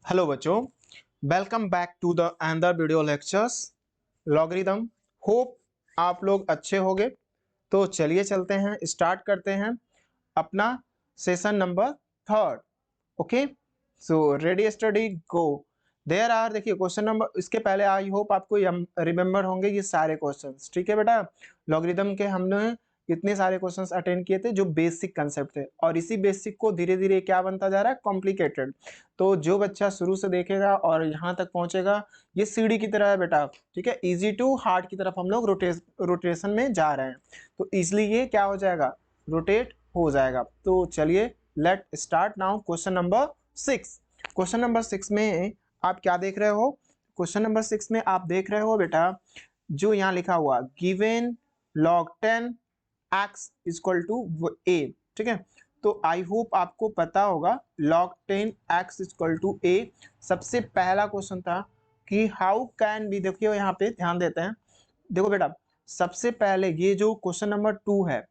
Hello बच्चों, welcome back to the another video lectures logarithm. Hope आप लोग अच्छे होंगे। तो चलिए चलते हैं, स्टार्ट करते हैं अपना session number third. Okay, so ready study go. There are, देखिए क्वेश्चन नंबर, इसके पहले आई होप आपको रिमेम्बर होंगे ये सारे क्वेश्चंस। ठीक है बेटा, लॉगरिदम के हमने इतने सारे क्वेश्चंस अटेंड किए थे जो बेसिक कंसेप्ट थे, और इसी बेसिक को धीरे धीरे क्या बनता जा रहा है, कॉम्प्लिकेटेड। तो जो बच्चा शुरू से देखेगा और यहाँ तक पहुंचेगा, ये सीढ़ी की तरह है बेटा। ठीक है, इजी टू हार्ड की तरफ हम लोग रोटेशन में जा रहे हैं, तो इसलिए ये क्या हो जाएगा, रोटेट हो जाएगा। तो चलिए let start now question number 6। Question number 6 में आप क्या देख रहे हो, क्वेश्चन नंबर 6 में आप देख रहे हो बेटा, जो यहाँ लिखा हुआ given log 10 x equal to a। ठीक है, तो आई होप आपको पता होगा log 10 x equal to a। सबसे पहला क्वेश्चन था कि हाउ कैन बी, देखिए यहाँ पे ध्यान देते हैं। देखो बेटा, सबसे पहले ये जो क्वेश्चन नंबर 2 है,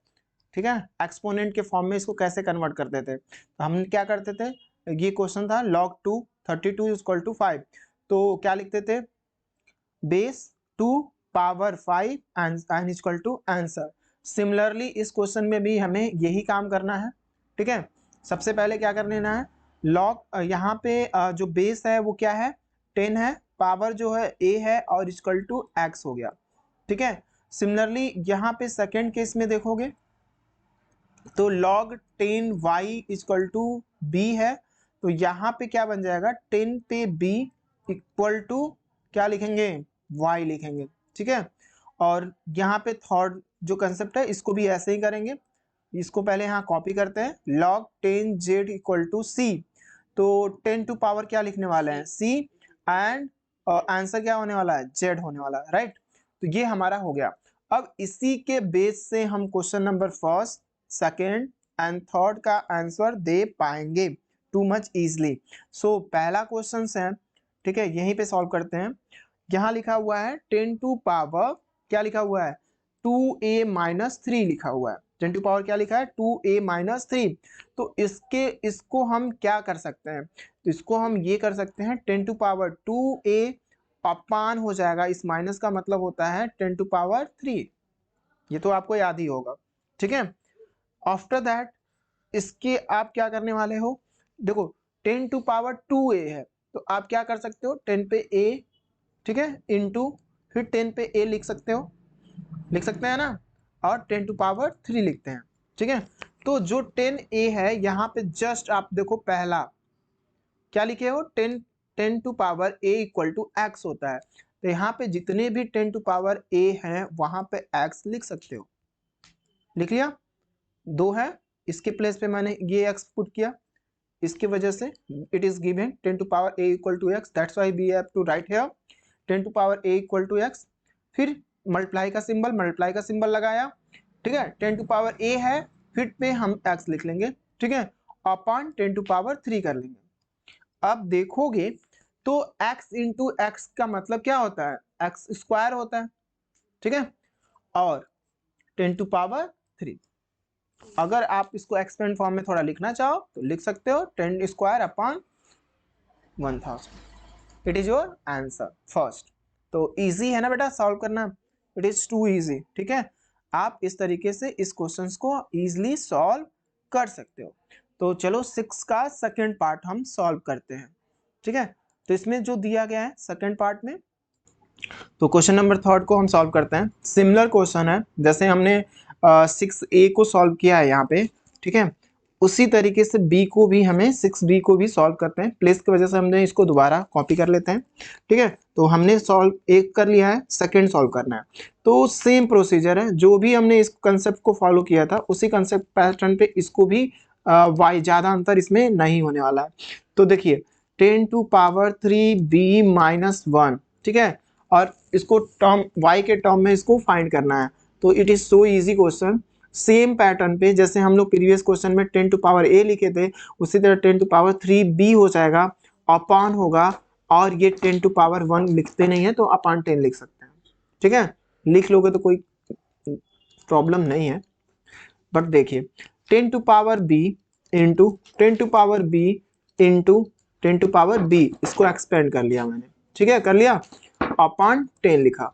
ठीक है, एक्सपोनेंट के फॉर्म में इसको कैसे कन्वर्ट करते थे, तो हम क्या करते थे, ये क्वेश्चन था log 2 32 इक्वल टू 5, तो क्या लिखते थे, base 2 power 5 and equal to answer. Similarly इस क्वेश्चन में भी हमें यही काम करना है। ठीक है, सबसे पहले क्या कर लेना है, लॉग यहाँ पे जो बेस है वो क्या है, 10 है, पावर जो है a है, और इक्वल टू x हो गया। ठीक है, सिमिलरली यहाँ पे सेकेंड केस में देखोगे तो log 10 y equal to b है, तो यहाँ पे क्या बन जाएगा, 10 पे b इक्वल टू क्या लिखेंगे, y लिखेंगे। ठीक है, और यहाँ पे थर्ड जो कंसेप्ट है इसको भी ऐसे ही करेंगे। इसको पहले यहाँ कॉपी करते हैं, log 10 z equal to c, तो 10 टू पावर क्या लिखने वाले हैं, c, एंड आंसर क्या होने वाला है, z होने वाला है, राइट। तो ये हमारा हो गया। अब इसी के बेस से हम question number first, second and third का आंसर दे पाएंगे टू मच इजली। सो पहला क्वेश्चन है, ठीक है, यहीं पे सॉल्व करते हैं। यहाँ लिखा हुआ है 10 टू पावर, क्या लिखा हुआ है, 2a माइनस 3 लिखा हुआ है। 10 टू पावर क्या लिखा है, 2a माइनस 3। तो इसको हम क्या कर सकते हैं, तो इसको हम ये कर सकते हैं, 10 टू पावर 2a अपान हो जाएगा, इस माइनस का मतलब होता है 10 टू पावर 3। ये तो आपको याद ही होगा। ठीक है, आफ्टर दैट इसके आप क्या करने वाले हो, देखो 10 टू पावर 2a है, तो आप क्या कर सकते हो, 10 पे a, ठीक है, इंटू फिर 10 पे a लिख सकते हो, लिख सकते हैं ना, और 10 टू पावर 3 लिखते हैं। ठीक है, तो जो 10a है यहाँ पे जस्ट आप देखो, पहला क्या लिखे हो, 10 to power a equal to x होता है, तो यहाँ पे जितने भी 10 टू पावर a हैं वहां पे x लिख सकते हो। लिख लिया, दो है, इसके प्लेस पे मैंने ये x पुट किया, इसकी वजह से it is given 10 to power a equal to x, that's why we have to write here 10 to power a equal to x। फिर मल्टीप्लाई का सिंबल लगाया। ठीक है, 10 टू पावर a है, फिर पे हम x लिख लेंगे। ठीक है, अपॉन 10 टू पावर 3 कर लेंगे। अब देखोगे तो x इंटू एक्स का मतलब क्या होता है, x स्क्वायर होता है। ठीक है, और 10 टू पावर 3, अगर आप इसको एक्सपेंड फॉर्म में थोड़ा लिखना चाहो तो लिख सकते हो, 10 square upon 1000। It is your answer first. तो इजी है ना बेटा सॉल्व करना, इट इज टू इजी। ठीक है, आप इस तरीके से इस क्वेश्चंस को इजीली सॉल्व कर सकते हो। तो चलो 6 का सेकंड पार्ट हम सॉल्व करते हैं। ठीक है, तो इसमें जो दिया गया है सेकंड पार्ट में, तो क्वेश्चन नंबर थर्ड को हम सॉल्व करते हैं। सिमिलर क्वेश्चन है जैसे हमने 6a को सॉल्व किया है यहाँ पे। ठीक है, उसी तरीके से b को भी हमें 6b को भी सॉल्व करते हैं। प्लेस की वजह से हमने इसको दोबारा कॉपी कर लेते हैं। ठीक है, तो हमने सॉल्व एक कर लिया है, सेकंड सॉल्व करना है। तो सेम प्रोसीजर है, जो भी हमने इस कंसेप्ट को फॉलो किया था उसी कंसेप्ट पैटर्न पे इसको भी y, ज़्यादा अंतर इसमें नहीं होने वाला है। तो देखिए 10 टू पावर 3b माइनस 1, ठीक है, और इसको टर्म y के टर्म में इसको फाइंड करना है। तो it is so easy question. Same pattern पे जैसे हम लोग प्रीवियस क्वेश्चन में 10 टू पावर a लिखे थे, उसी तरह 10 टू पावर 3b हो जाएगा, अपॉन होगा, और ये 10 टू पावर 1 लिखते नहीं है तो अपॉन 10 लिख सकते हैं। ठीक है, लिख लोगे तो कोई प्रॉब्लम नहीं है। बट देखिए 10 to power b into 10 to power b into 10 to power b, इसको एक्सपेंड कर लिया मैंने, ठीक है, कर लिया, अपॉन 10 लिखा।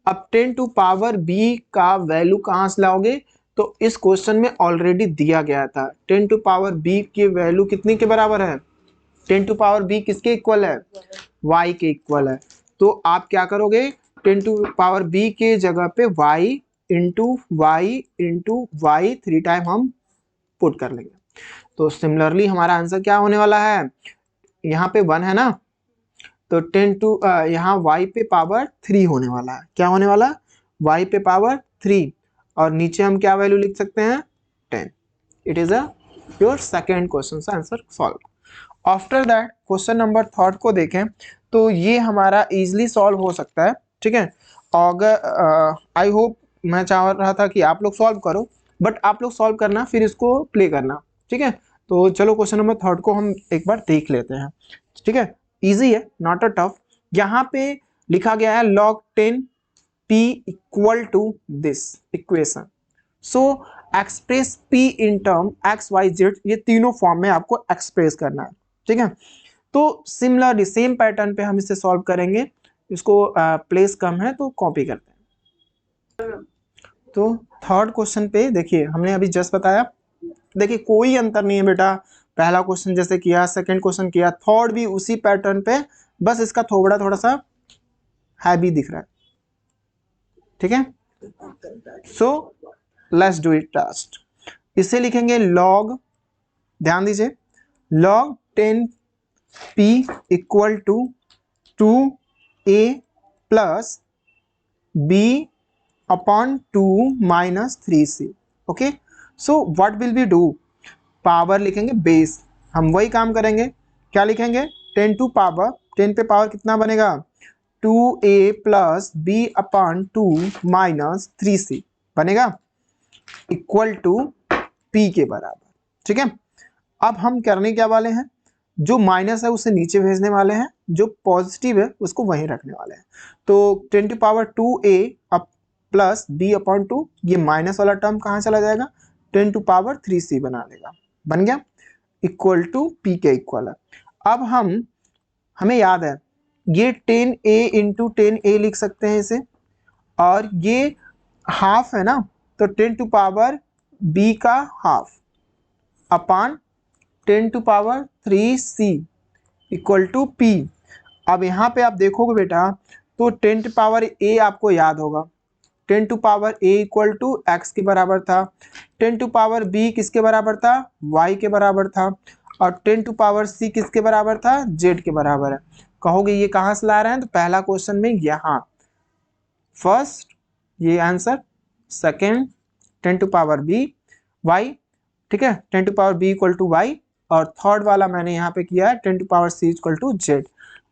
अब 10 टू पावर b का वैल्यू कहाँ से लाओगे, तो इस क्वेश्चन में ऑलरेडी दिया गया था 10 टू पावर b की वैल्यू कितने के बराबर है, 10 टू पावर b किसके इक्वल है, y के इक्वल है। तो आप क्या करोगे, 10 टू पावर b के जगह पे y इंटू वाई 3 टाइम हम पुट कर लेंगे। तो सिमिलरली हमारा आंसर क्या होने वाला है, यहाँ पे 1 है ना, तो 10 टू यहाँ y पे पावर 3 होने वाला है, क्या होने वाला, y पे पावर 3, और नीचे हम क्या वैल्यू लिख सकते हैं, 10। It is a your second question answer solve. After that question number 3 को देखें तो ये हमारा इजीली सॉल्व हो सकता है, ठीक है। अगर आई होप, मैं चाह रहा था कि आप लोग सॉल्व करो, बट आप लोग सॉल्व करना फिर इसको प्ले करना, ठीक है। तो चलो क्वेश्चन नंबर 3 को हम एक बार देख लेते हैं, ठीक है। इजी है, नॉट अ टफ। यहाँ पे लिखा गया है log 10 p equal to this equation, so express p in term x y z, ये तीनों फॉर्म में आपको एक्सप्रेस करना है, ठीक है। तो सिमिलरली सेम पैटर्न पे हम इसे सॉल्व करेंगे, इसको प्लेस कम है तो कॉपी करते हैं। तो थर्ड क्वेश्चन पे देखिए, हमने अभी जस्ट बताया, देखिए कोई अंतर नहीं है बेटा, पहला क्वेश्चन जैसे किया, सेकंड क्वेश्चन किया, थर्ड भी उसी पैटर्न पे, बस इसका थोड़ा सा हैवी दिख रहा है, ठीक है। So let's do it fast. इसे लिखेंगे log, ध्यान दीजिए, log 10p equal to 2a plus b upon 2 minus 3c। Okay, so what will be do, power लिखेंगे बेस, हम वही काम करेंगे, क्या लिखेंगे, 10 टू पावर, 10 पे पावर कितना बनेगा, 2a plus b upon 2 minus 3c बनेगा, इक्वल टू p के बराबर, ठीक है। अब हम करने क्या वाले हैं, जो माइनस है उसे नीचे भेजने वाले हैं, जो पॉजिटिव है उसको वहीं रखने वाले हैं। तो 10 टू पावर 2a अब प्लस b अपॉन 2, ये माइनस वाला टर्म कहाँ चला जाएगा, 10 टू पावर 3c बना लेगा, बन गया, इक्वल टू p के इक्वल है। अब हमें याद है ये 10a इंटू 10a लिख सकते हैं इसे, और ये हाफ है ना, तो 10 टू पावर b का half upon 10 to power 3c equal to p। अब यहाँ पे आप देखोगे बेटा, तो 10 टू पावर a आपको याद होगा, 10 to power a equal to x के बराबर था, 10 टू पावर b किसके बराबर था, y के बराबर था, और 10 टू पावर c किसके बराबर था, z के बराबर है। कहोगे ये कहाँ से ला रहे हैं, तो पहला क्वेश्चन में यहाँ, फर्स्ट ये answer, second 10 to power b y, ठीक है, 10 to power b equal to y, और थर्ड वाला मैंने यहाँ पे किया है 10 to power c equal to z।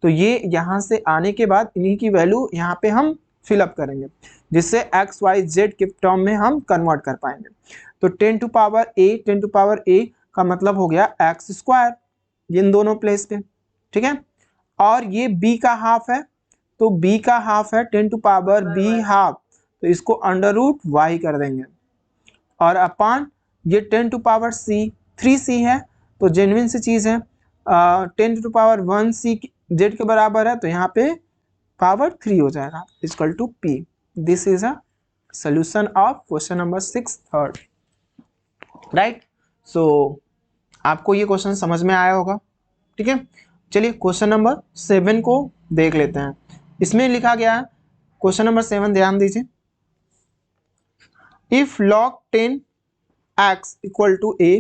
तो ये यहाँ से आने के बाद इन्हीं की वैल्यू यहाँ पे हम फिलअप करेंगे, जिससे x y z के टर्म में हम कन्वर्ट कर पाएंगे। तो 10 टू पावर a का मतलब हो गया x स्क्वायर, इन दोनों प्लेस पे, ठीक है। और ये b का हाफ है, तो b का हाफ है 10 टू पावर b हाफ, तो इसको अंडर रूट y कर देंगे, और अपान ये 10 टू पावर c 3c है, तो जेन्युइन सी चीज है, 10 टू पावर 1c z के बराबर है, तो यहाँ पे पावर 3 हो जाएगा, equal to p। This is a solution of question number 6 third, right. So आपको ये क्वेश्चन समझ में आया होगा, ठीक है। चलिए क्वेश्चन नंबर 7 को देख लेते हैं। इसमें लिखा गया है क्वेश्चन नंबर 7, ध्यान दीजिए, if log 10 x equal to a,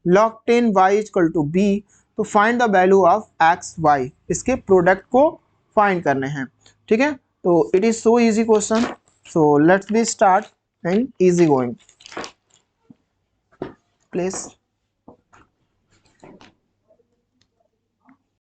log 10 y equal to b, तो find the value of x y, इसके प्रोडक्ट को फाइंड करने हैं, ठीक है। तो it is so easy question, so let's be start and easy going, please.